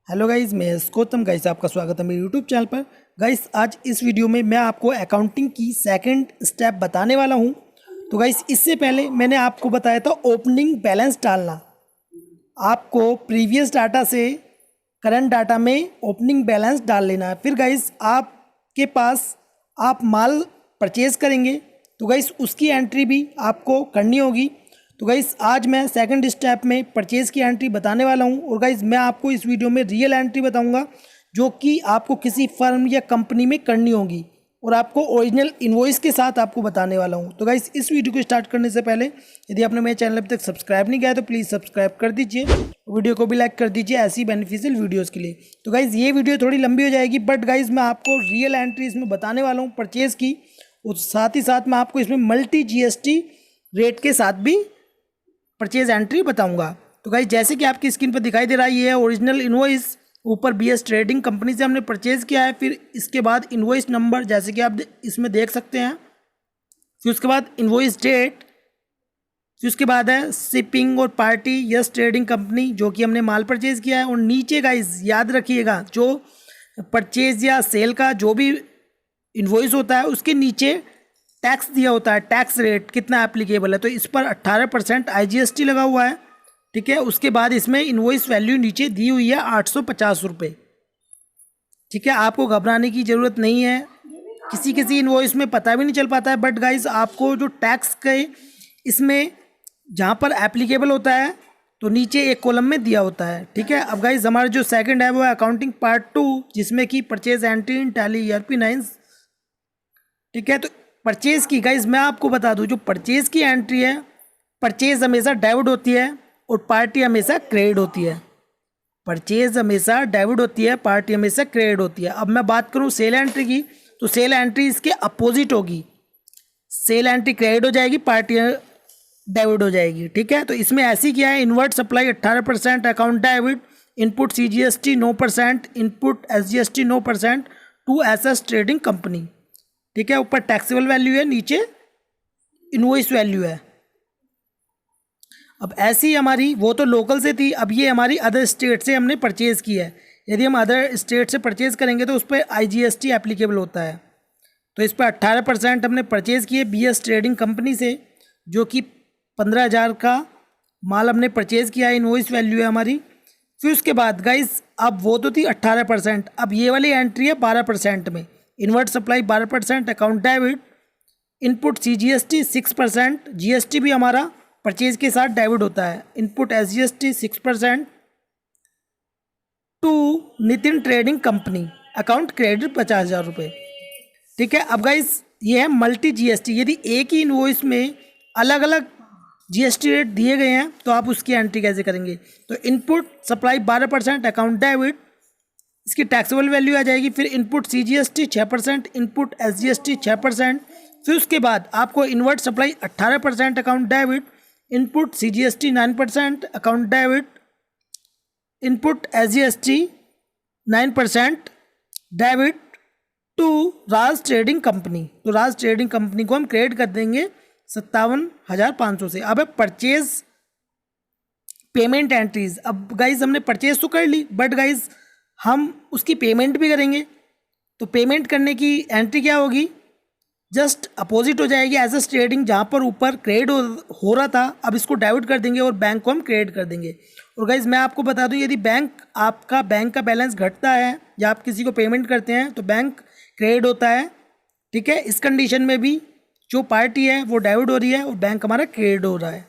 Hello guys, मैं Gautam guys आपका स्वागत है मेरे यूट्यूब चैनल पर। गाइस आज इस वीडियो में मैं आपको अकाउंटिंग की सेकंड स्टेप बताने वाला हूं। तो गाइस इससे पहले मैंने आपको बताया था ओपनिंग बैलेंस डालना। आपको प्रीवियस डाटा से करंट डाटा में ओपनिंग बैलेंस डाल लेना है। फिर गाइस आपके पास आप माल परचेज़ करेंगे तो गाइस उसकी एंट्री भी आपको करनी होगी। तो गाइस आज मैं सेकंड स्टेप में परचेज़ की एंट्री बताने वाला हूं। और गाइस मैं आपको इस वीडियो में रियल एंट्री बताऊंगा जो कि आपको किसी फर्म या कंपनी में करनी होगी और आपको ओरिजिनल इनवॉइस के साथ आपको बताने वाला हूं। तो गाइस इस वीडियो को स्टार्ट करने से पहले यदि आपने मेरे चैनल अभी तक सब्सक्राइब नहीं किया है तो प्लीज़ सब्सक्राइब कर दीजिए, वीडियो को भी लाइक कर दीजिए ऐसी बेनिफिशियल वीडियोज़ के लिए। तो गाइस ये वीडियो थोड़ी लंबी हो जाएगी बट गाइस मैं आपको रियल एंट्री इसमें बताने वाला हूँ परचेज़ की। और साथ ही साथ मैं आपको इसमें मल्टी GST रेट के साथ भी परचेज एंट्री बताऊंगा। तो गाइस जैसे कि आपकी स्क्रीन पर दिखाई दे रहा है ये है ओरिजिनल इनवॉइस। ऊपर BS ट्रेडिंग कंपनी से हमने परचेज किया है। फिर इसके बाद इनवॉइस नंबर जैसे कि आप इसमें देख सकते हैं। फिर उसके बाद इनवॉइस डेट। फिर उसके बाद है शिपिंग और पार्टी यस ट्रेडिंग कंपनी जो कि हमने माल परचेज किया है। और नीचे गाइस याद रखिएगा जो परचेज या सेल का जो भी इनवॉइस होता है उसके नीचे टैक्स दिया होता है, टैक्स रेट कितना एप्लीकेबल है। तो इस पर 18% IGST लगा हुआ है, ठीक है। उसके बाद इसमें इनवॉइस वैल्यू नीचे दी हुई है 850 रुपये, ठीक है। आपको घबराने की ज़रूरत नहीं है। किसी किसी इनवॉइस में पता भी नहीं चल पाता है बट गाइस आपको जो टैक्स के इसमें जहाँ पर एप्लीकेबल होता है तो नीचे एक कॉलम में दिया होता है, ठीक है। अब गाइस हमारा जो सेकंड है वो है अकाउंटिंग पार्ट 2 जिसमें कि purchase entry in tally ERP 9, ठीक है। तो परचेज़ की गाइज मैं आपको बता दूं जो परचेज़ की एंट्री है, परचेज़ हमेशा डेबिट होती है और पार्टी हमेशा क्रेडिट होती है। परचेज़ हमेशा डेबिट होती है, पार्टी हमेशा क्रेडिट होती है। अब मैं बात करूं सेल एंट्री की तो सेल एंट्री इसके अपोजिट होगी। सेल एंट्री क्रेडिट हो जाएगी, पार्टी डेबिट हो जाएगी, ठीक है। तो इसमें ऐसी क्या है, inward supply 18%, account debit, input CGST 9%, input SGST 9% to SS trading company, ठीक है। ऊपर टैक्सेबल वैल्यू है, नीचे इनवॉइस वैल्यू है। अब ऐसी हमारी वो तो लोकल से थी, अब ये हमारी अदर स्टेट से हमने परचेज़ की है। यदि हम अदर स्टेट से परचेज़ करेंगे तो उस पर IGST एप्लीकेबल होता है। तो इस पर 18% हमने परचेज़ किए BS ट्रेडिंग कंपनी से जो कि 15,000 का माल हमने परचेज़ किया है, इनवॉइस वैल्यू है हमारी। फिर उसके बाद गाइस अब वो तो थी 18%, अब ये वाली एंट्री है 12% में। Inward supply 12%, account debit, input CGST 6%, GST भी हमारा परचेज के साथ डेबिट होता है, input SGST 6% to Nitin trading company, account credit 50,000 रुपये, ठीक है। अब गाइस ये है मल्टी GST। यदि एक ही इनवॉइस में अलग अलग GST रेट दिए गए हैं तो आप उसकी एंट्री कैसे करेंगे। तो इनपुट सप्लाई 12%, अकाउंट डेबिट, इसकी टैक्सेबल वैल्यू आ जाएगी। फिर इनपुट CGST 6%, इनपुट SGST 6%। फिर उसके बाद आपको inward supply 18%, account debit, input CGST 9%, account debit, input SGST 9% debit to Raj trading company. तो राज ट्रेडिंग कंपनी को हम क्रेडिट कर देंगे 57,500 से। अब परचेज पेमेंट एंट्रीज। अब गाइज हमने परचेज तो कर ली बट गाइज हम उसकी पेमेंट भी करेंगे। तो पेमेंट करने की एंट्री क्या होगी, जस्ट अपोजिट हो जाएगी। एज एस ट्रेडिंग जहाँ पर ऊपर क्रेडिट हो रहा था अब इसको डेबिट कर देंगे और बैंक को हम क्रेडिट कर देंगे। और गाइज मैं आपको बता दूं यदि आपका बैंक का बैलेंस घटता है या आप किसी को पेमेंट करते हैं तो बैंक क्रेडिट होता है, ठीक है। इस कंडीशन में भी जो पार्टी है वो डेबिट हो रही है और बैंक हमारा क्रेडिट हो रहा है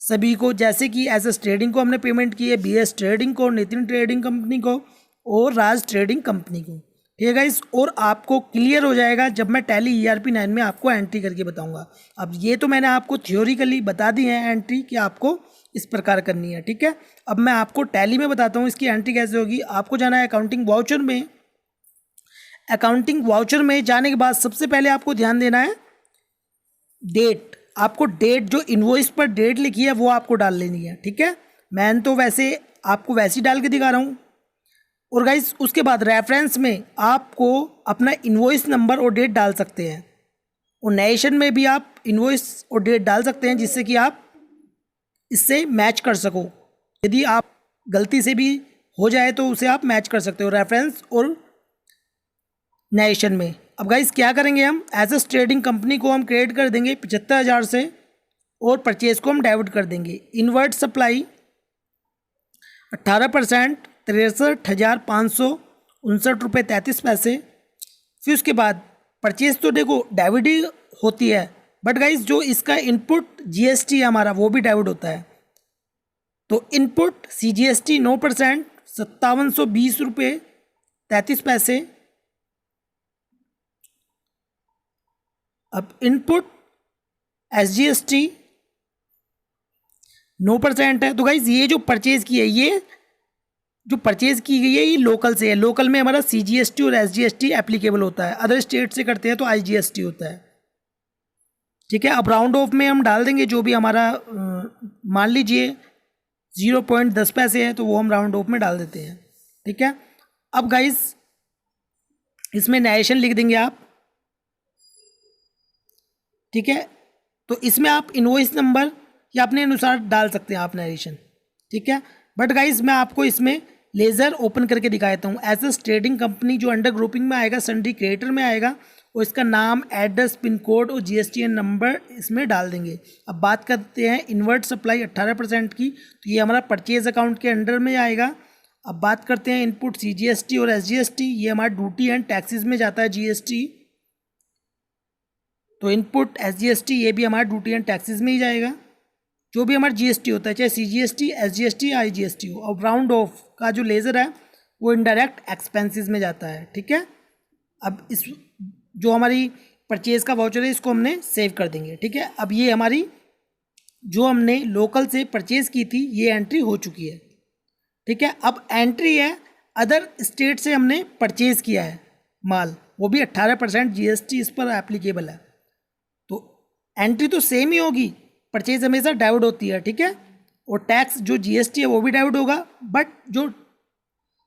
सभी को। जैसे कि एस एस ट्रेडिंग को हमने पेमेंट की है, BS ट्रेडिंग को, नितिन ट्रेडिंग कंपनी को और राज ट्रेडिंग कंपनी को, ठीक है गाइस। और आपको क्लियर हो जाएगा जब मैं टैली ERP 9 में आपको एंट्री करके बताऊंगा। अब ये तो मैंने आपको थ्योरिकली बता दी है एंट्री कि आपको इस प्रकार करनी है, ठीक है। अब मैं आपको टैली में बताता हूँ इसकी एंट्री कैसे होगी। आपको जाना है अकाउंटिंग वाउचर में। अकाउंटिंग वाउचर में जाने के बाद सबसे पहले आपको ध्यान देना है डेट। आपको डेट जो इनवॉइस पर डेट लिखी है वो आपको डाल लेनी है, ठीक है। मैं तो वैसे आपको वैसी डाल के दिखा रहा हूँ। और गाइस उसके बाद रेफरेंस में आपको अपना इनवॉइस नंबर और डेट डाल सकते हैं और नरेशन में भी आप इनवॉइस और डेट डाल सकते हैं जिससे कि आप इससे मैच कर सको। यदि आप गलती से भी हो जाए तो उसे आप मैच कर सकते हो रेफरेंस और नरेशन में। अब गाइस क्या करेंगे, हम एज अ ट्रेडिंग कंपनी को हम क्रिएट कर देंगे 75,000 से और परचेज को हम डाइवर्ट कर देंगे। इनवर्ट सप्लाई 18%, 63,559 रुपये 33 पैसे। फिर उसके बाद परचेज तो देखो डाइवर्ट ही होती है, बट गाइस जो इसका इनपुट जीएसटी है हमारा वो भी डाइवर्ट होता है। तो इनपुट CGST 9%, 5720 रुपये 33 पैसे। अब इनपुट SGST 9% है। तो गाइज ये जो परचेज की है, ये जो परचेज की गई है ये लोकल से है। लोकल में हमारा CGST और SGST एप्लीकेबल होता है, अदर स्टेट से करते हैं तो IGST होता है। ठीक है, अब राउंड ऑफ में हम डाल देंगे जो भी हमारा, मान लीजिए 0.10 पैसे है तो वो हम राउंड ऑफ में डाल देते हैं। ठीक है, अब गाइज इसमें नरेशन लिख देंगे आप। ठीक है, तो इसमें आप इनवॉइस नंबर या अपने अनुसार डाल सकते हैं आप नरेशन। ठीक है, बट गाइज मैं आपको इसमें लेज़र ओपन करके दिखा देता हूँ। एज अ ट्रेडिंग कंपनी जो अंडर ग्रुपिंग में आएगा, सन्ड्री क्रिएटर में आएगा, और इसका नाम, एड्रेस, पिन कोड और GSTN नंबर इसमें डाल देंगे। अब बात करते हैं इन्वर्ट सप्लाई 18% की, तो ये हमारा परचेज अकाउंट के अंडर में आएगा। अब बात करते हैं इनपुट CGST और SGST, ये हमारा ड्यूटी एंड टैक्सेस में जाता है GST। तो इनपुट SGST ये भी हमारा ड्यूटी एंड टैक्सेस में ही जाएगा। जो भी हमारा GST होता है, चाहे CGST, SGST या IGST हो। अब राउंड ऑफ का जो लेज़र है वो इनडायरेक्ट एक्सपेंसेस में जाता है। ठीक है, अब इस जो हमारी परचेज का वाउचर है इसको हमने सेव कर देंगे। ठीक है, अब ये हमारी जो हमने लोकल से परचेज की थी ये एंट्री हो चुकी है। ठीक है, अब एंट्री है अदर स्टेट से हमने परचेज किया है माल, वो भी 18% GST इस पर एप्लीकेबल है। तो एंट्री तो सेम ही होगी, परचेज हमेशा डाइवर्ट होती है। ठीक है, और टैक्स जो GST है वो भी डाइवर्ट होगा, बट जो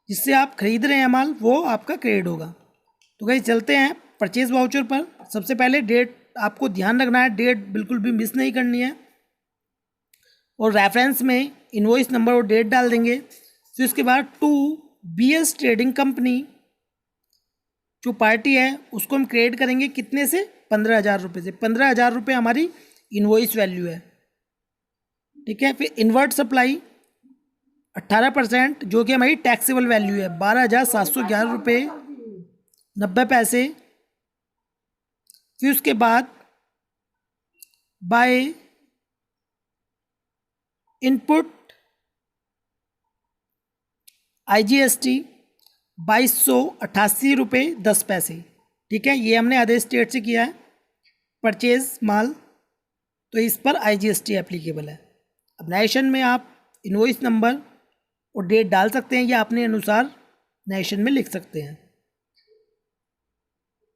जिससे आप खरीद रहे हैं माल वो आपका क्रेडिट होगा। तो गाइस चलते हैं परचेज वाउचर पर। सबसे पहले डेट आपको ध्यान रखना है, डेट बिल्कुल भी मिस नहीं करनी है, और रेफरेंस में इनवॉइस नंबर और डेट डाल देंगे। फिर उसके बाद टू BS ट्रेडिंग कंपनी जो पार्टी है उसको हम क्रिएट करेंगे कितने से, 15,000 रुपये से। 15,000 रुपये हमारी इनवॉइस वैल्यू है। ठीक है, फिर इन्वर्ट सप्लाई 18% जो कि हमारी टैक्सेबल वैल्यू है, 12,711 रुपये 90 पैसे। फिर उसके बाद बाय इनपुट IGST 2,288 रुपये 10 पैसे। ठीक है, ये हमने अदर स्टेट से किया है परचेज माल, तो इस पर IGST एप्लीकेबल है। अब नरेशन में आप इनवॉइस नंबर और डेट डाल सकते हैं या अपने अनुसार नरेशन में लिख सकते हैं।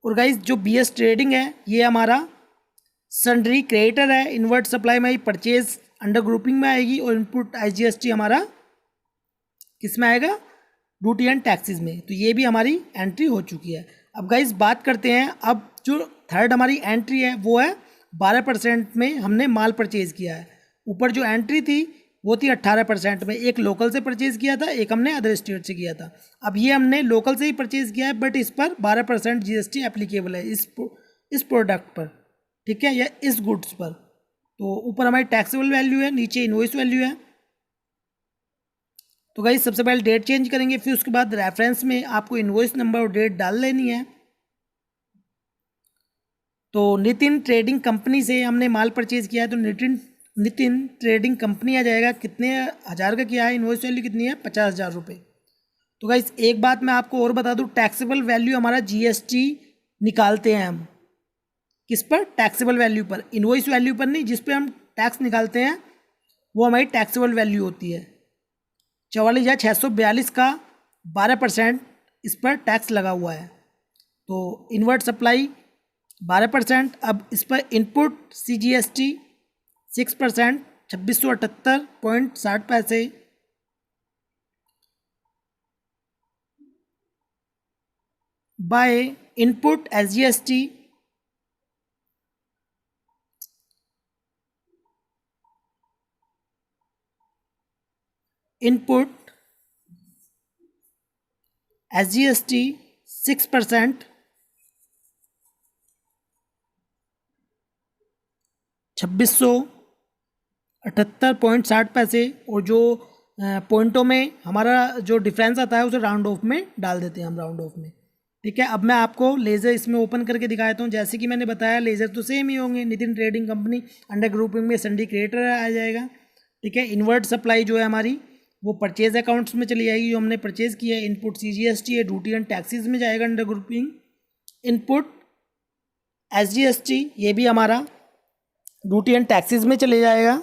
और गाइस जो BS ट्रेडिंग है ये हमारा सन्ड्री क्रिएटर है। इन्वर्ट सप्लाई में परचेज अंडर ग्रुपिंग में आएगी, और इनपुट IGST हमारा किस में आएगा, ड्यूटी एंड टैक्सेस में। तो ये भी हमारी एंट्री हो चुकी है। अब गाइस बात करते हैं, अब जो थर्ड हमारी एंट्री है वो है 12% में हमने माल परचेज किया है। ऊपर जो एंट्री थी वो थी 18% में, एक लोकल से परचेज किया था, एक हमने अदर स्टेट से किया था। अब ये हमने लोकल से ही परचेज किया है, बट इस पर 12% GST एप्लीकेबल है इस प्रोडक्ट पर। ठीक है, या इस गुड्स पर। तो ऊपर हमारी टैक्सेबल वैल्यू है, नीचे इनवॉइस वैल्यू है। तो गाइस सबसे पहले डेट चेंज करेंगे, फिर उसके बाद रेफरेंस में आपको इनवॉइस नंबर और डेट डाल लेनी है। तो नितिन ट्रेडिंग कंपनी से हमने माल परचेज किया है, तो नितिन ट्रेडिंग कंपनी आ जाएगा। कितने हज़ार का किया है, इनवॉइस वैल्यू कितनी है, 50,000 रुपये। तो गाइस एक बात मैं आपको और बता दूं, टैक्सेबल वैल्यू हमारा GST निकालते हैं हम किस पर, टैक्सेबल वैल्यू पर, इनवॉइस वैल्यू पर नहीं। जिस पे हम टैक्स निकालते हैं वो हमारी टैक्सेबल वैल्यू होती है। 44,642 का 12% इस पर टैक्स लगा हुआ है। तो इन्वर्ट सप्लाई 12%। अब इस पर इनपुट CGST 6%, 2678.60 पैसे। By input SGST input SGST 6%, 2678.60 और जो पॉइंटों में हमारा जो डिफरेंस आता है उसे राउंड ऑफ में डाल देते हैं हम, राउंड ऑफ में। ठीक है, अब मैं आपको लेज़र इसमें ओपन करके दिखा देता हूँ। जैसे कि मैंने बताया लेज़र तो सेम ही होंगे। Nitin trading company under grouping में सन्डी क्रिएटर आ जाएगा। ठीक है, इन्वर्ट सप्लाई जो है हमारी वो परचेज अकाउंट्स में चली जाएगी, जो हमने परचेज किया है। इनपुट CGST है, ड्यूटी एंड टैक्सेस में जाएगा अंडर ग्रुपिंग। इनपुट SGST ये भी हमारा ड्यूटी एंड टैक्सेस में चले जाएगा।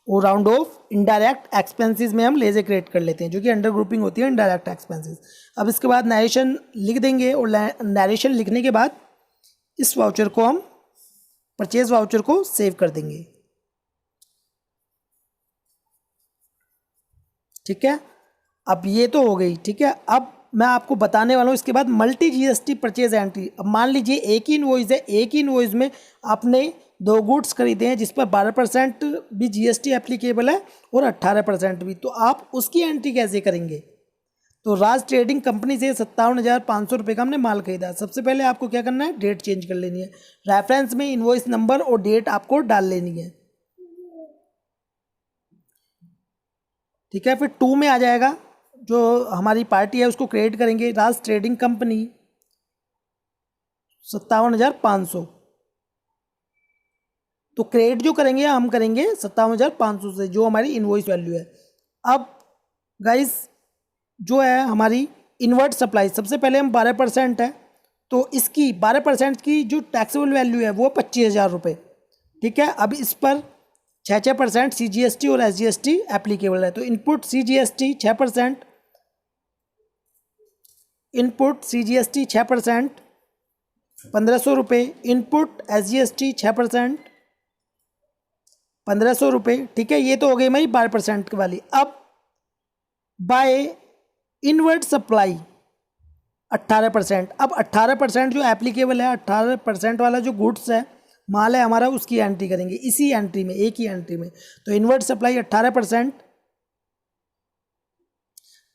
और राउंड ऑफ इनडायरेक्ट एक्सपेंसेस में हम लेज़र क्रिएट कर लेते हैं, जो कि अंडर ग्रुपिंग होती है इनडायरेक्ट एक्सपेंसेस। अब इसके बाद नरेशन लिख देंगे और नरेशन लिखने के बाद इस वाउचर को हम परचेज वाउचर को सेव कर देंगे। ठीक है, अब ये तो हो गई। ठीक है, अब मैं आपको बताने वाला हूँ इसके बाद मल्टी GST परचेज एंट्री। अब मान लीजिए एक ही इनवॉइस है, एक ही इनवॉइस में आपने 2 गुड्स खरीदे हैं जिस पर 12% भी GST एप्लीकेबल है और 18% भी, तो आप उसकी एंट्री कैसे करेंगे? तो राज ट्रेडिंग कंपनी से 57,500 रुपये का हमने माल खरीदा। सबसे पहले आपको क्या करना है, डेट चेंज कर लेनी है। रेफरेंस में इनवॉइस नंबर और डेट आपको डाल लेनी है। ठीक है, फिर 2 में आ जाएगा, जो हमारी पार्टी है उसको क्रिएट करेंगे। राज ट्रेडिंग कंपनी 57,500, तो क्रेडिट जो करेंगे हम करेंगे 57,500 से, जो हमारी इनवॉइस वैल्यू है। अब गाइस जो है हमारी इन्वर्ट सप्लाई, सबसे पहले हम 12% है, तो इसकी 12% की जो टैक्सेबल वैल्यू है वो 25,000 रुपये। ठीक है, अब इस पर 6% CGST और SGST एप्लीकेबल है। तो इनपुट CGST 6%, इनपुट CGST 6%, 1,500 रुपये। इनपुट SGST 6%, 1,500 रुपये। ठीक है, ये तो हो गई हमारी 12% वाली। अब बाय इनवर्ट सप्लाई 18%। अब 18% जो एप्लीकेबल है, 18% वाला जो गुड्स है, माल है हमारा, उसकी एंट्री करेंगे इसी एंट्री में, एक ही एंट्री में। तो इनवर्ट सप्लाई 18%,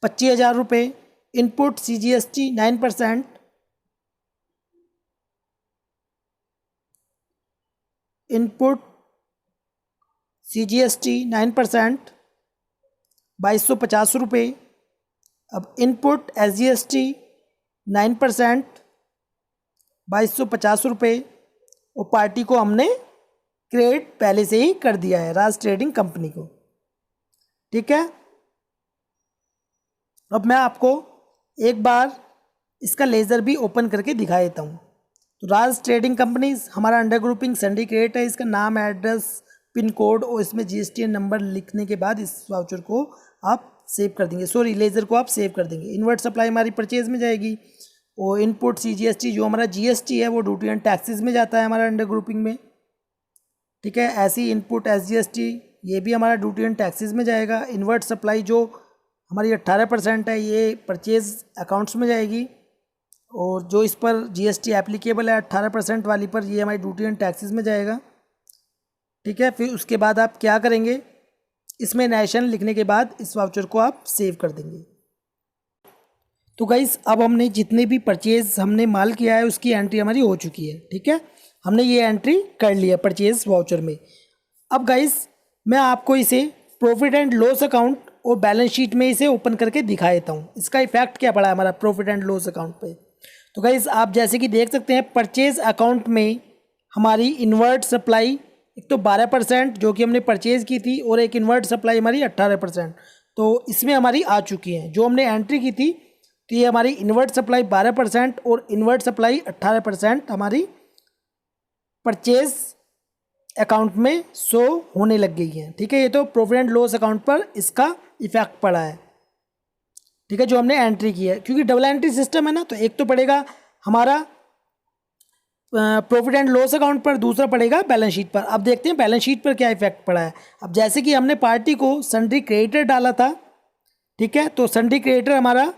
25,000 रुपये। इनपुट CGST 9%, इनपुट CGST 9%, 2,250 रुपये। अब इनपुट SGST 9%, 2,250 रुपये। और पार्टी को हमने क्रेडिट पहले से ही कर दिया है, राज ट्रेडिंग कंपनी को। ठीक है, अब मैं आपको एक बार इसका लेज़र भी ओपन करके दिखा देता हूँ। तो राज ट्रेडिंग कंपनी हमारा अंडर ग्रुपिंग सन्डी क्रिएट है। इसका नाम, एड्रेस, पिन कोड और इसमें GST नंबर लिखने के बाद इस वाउचर को आप सेव कर देंगे, सॉरी लेज़र को आप सेव कर देंगे। इन्वर्ट सप्लाई हमारी परचेज में जाएगी और इनपुट CGST जो हमारा GST है वो ड्यूटी एंड टैक्सेस में जाता है हमारा अंडर ग्रुपिंग में। ठीक है, ऐसी इनपुट SGST ये भी हमारा ड्यूटी एंड टैक्सेस में जाएगा। इन्वर्ट सप्लाई जो हमारी 18% है ये परचेज अकाउंट्स में जाएगी, और जो इस पर GST एप्लीकेबल है 18% वाली पर, ये हमारी ड्यूटी एंड टैक्सेस में जाएगा। ठीक है, फिर उसके बाद आप क्या करेंगे, इसमें नरेशन लिखने के बाद इस वाउचर को आप सेव कर देंगे। तो गाइस अब हमने जितने भी परचेज हमने माल किया है उसकी एंट्री हमारी हो चुकी है। ठीक है, हमने ये एंट्री कर लिया परचेज वाउचर में। अब गाइस मैं आपको इसे प्रॉफिट एंड लॉस अकाउंट और बैलेंस शीट में इसे ओपन करके दिखा देता हूँ। इसका इफेक्ट क्या पड़ा है हमारा प्रॉफिट एंड लॉस अकाउंट पे। तो गाइस आप जैसे कि देख सकते हैं, परचेज अकाउंट में हमारी इन्वर्ट सप्लाई एक तो 12% जो कि हमने परचेज की थी, और एक इन्वर्ट सप्लाई हमारी 18%, तो इसमें हमारी आ चुकी हैं जो हमने एंट्री की थी। तो ये हमारी इन्वर्ट सप्लाई 12% और इन्वर्ट सप्लाई 18% हमारी परचेज अकाउंट में शो होने लग गई है। ठीक है, ये तो प्रॉफिट एंड लॉस अकाउंट पर इसका इफेक्ट पड़ा है। ठीक है, जो हमने एंट्री की है, क्योंकि डबल एंट्री सिस्टम है ना, तो एक तो पड़ेगा हमारा प्रॉफिट एंड लॉस अकाउंट पर, दूसरा पड़ेगा बैलेंस शीट पर। अब देखते हैं बैलेंस शीट पर क्या इफेक्ट पड़ा है। अब जैसे कि हमने पार्टी को सन्डी क्रेडिटर डाला था, ठीक है, तो सन्डी क्रेडिटर हमारा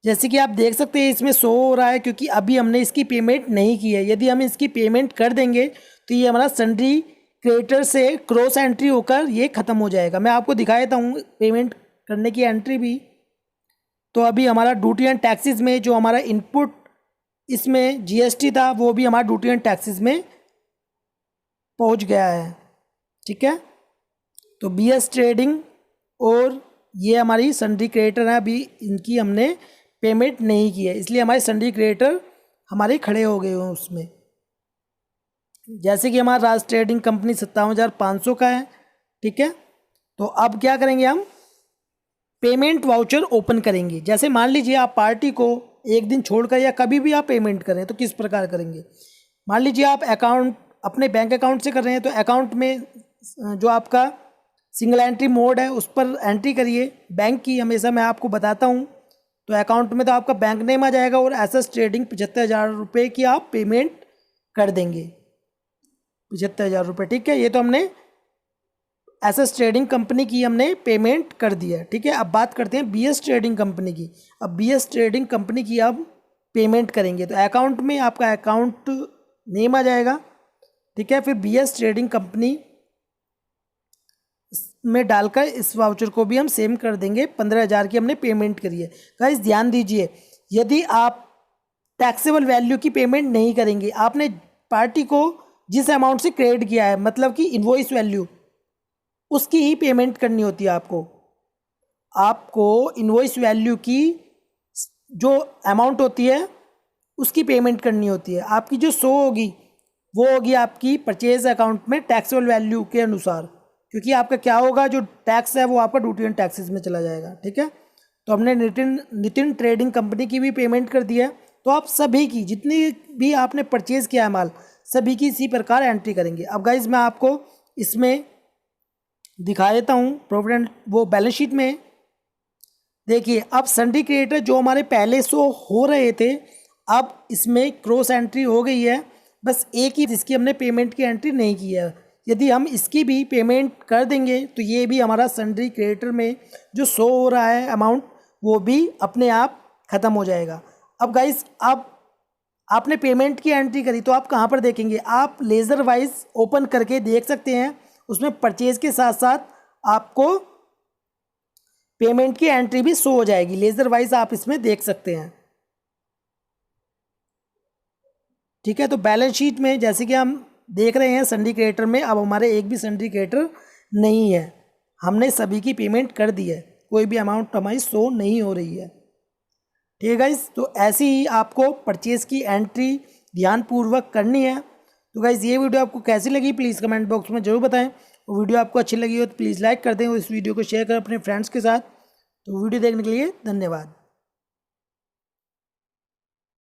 जैसे कि आप देख सकते हैं इसमें शो हो रहा है, क्योंकि अभी हमने इसकी पेमेंट नहीं की है। यदि हम इसकी पेमेंट कर देंगे तो ये हमारा सन्डी क्रेडिटर से क्रॉस एंट्री होकर ये ख़त्म हो जाएगा। मैं आपको दिखा देता हूँ पेमेंट करने की एंट्री भी। तो अभी हमारा ड्यूटी एंड टैक्सेस में जो हमारा इनपुट इसमें जीएसटी था वो भी हमारा ड्यूटी एंड टैक्सेस में पहुंच गया है। ठीक है, तो बीएस ट्रेडिंग और ये हमारी सन्ड्री क्रेडिटर है, अभी इनकी हमने पेमेंट नहीं की है, इसलिए हमारे सन्ड्री क्रेडिटर हमारे खड़े हो गए हैं उसमें। जैसे कि हमारा राज ट्रेडिंग कंपनी 57,500 का है। ठीक है, तो अब क्या करेंगे, हम पेमेंट वाउचर ओपन करेंगे। जैसे मान लीजिए आप पार्टी को एक दिन छोड़कर या कभी भी आप पेमेंट करें तो किस प्रकार करेंगे। मान लीजिए आप अकाउंट अपने बैंक अकाउंट से कर रहे हैं, तो अकाउंट में जो आपका सिंगल एंट्री मोड है उस पर एंट्री करिए बैंक की। हमेशा मैं आपको बताता हूँ, तो अकाउंट में तो आपका बैंक नेम आ जाएगा और एसएस ट्रेडिंग 75,000 रुपये की आप पेमेंट कर देंगे, 75,000 रुपये। ठीक है, ये तो हमने एसएस ट्रेडिंग कंपनी की हमने पेमेंट कर दिया। ठीक है, अब बात करते हैं बीएस ट्रेडिंग कंपनी की। अब बीएस ट्रेडिंग कंपनी की अब पेमेंट करेंगे, तो अकाउंट में आपका अकाउंट नेम आ जाएगा। ठीक है, फिर बीएस ट्रेडिंग कंपनी में डालकर इस वाउचर को भी हम सेम कर देंगे। 15,000 की हमने पेमेंट करी है। गाइस ध्यान दीजिए, यदि आप टैक्सेबल वैल्यू की पेमेंट नहीं करेंगे, आपने पार्टी को जिस अमाउंट से क्रेडिट किया है, मतलब कि इनवॉइस वैल्यू, उसकी ही पेमेंट करनी होती है। आपको इनवॉइस वैल्यू की जो अमाउंट होती है उसकी पेमेंट करनी होती है। आपकी जो शो होगी वो होगी आपकी परचेज अकाउंट में टैक्सेबल वैल्यू के अनुसार, क्योंकि आपका क्या होगा, जो टैक्स है वो आपका ड्यूटी एंड टैक्सेस में चला जाएगा। ठीक है, तो हमने नितिन ट्रेडिंग कंपनी की भी पेमेंट कर दी है। तो आप सभी की जितनी भी आपने परचेज़ किया है माल, सभी की इसी प्रकार एंट्री करेंगे। अब गाइज मैं आपको इसमें दिखा देता हूँ प्रॉफिट एंड वो बैलेंस शीट में। देखिए, अब सन्ड्री क्रेडिटर जो हमारे पहले शो हो रहे थे, अब इसमें क्रॉस एंट्री हो गई है। बस एक ही जिसकी हमने पेमेंट की एंट्री नहीं की है। यदि हम इसकी भी पेमेंट कर देंगे तो ये भी हमारा सन्ड्री क्रेडिटर में जो शो हो रहा है अमाउंट, वो भी अपने आप ख़त्म हो जाएगा। अब गाइस, अब आपने पेमेंट की एंट्री करी तो आप कहाँ पर देखेंगे, आप लेज़र वाइज ओपन करके देख सकते हैं। उसमें परचेज के साथ साथ आपको पेमेंट की एंट्री भी शो हो जाएगी, लेज़र वाइज आप इसमें देख सकते हैं। ठीक है, तो बैलेंस शीट में जैसे कि हम देख रहे हैं सन्ड्री क्रेडिटर में अब हमारे एक भी सन्ड्री क्रेडिटर नहीं है, हमने सभी की पेमेंट कर दी है, कोई भी अमाउंट हमारी शो नहीं हो रही है। ठीक है गाइस, तो ऐसे ही आपको परचेज़ की एंट्री ध्यानपूर्वक करनी है। तो गाइस, ये वीडियो आपको कैसी लगी प्लीज़ कमेंट बॉक्स में ज़रूर बताएं। वो वीडियो आपको अच्छी लगी हो तो प्लीज़ लाइक कर दें और इस वीडियो को शेयर करें अपने फ्रेंड्स के साथ। तो वीडियो देखने के लिए धन्यवाद।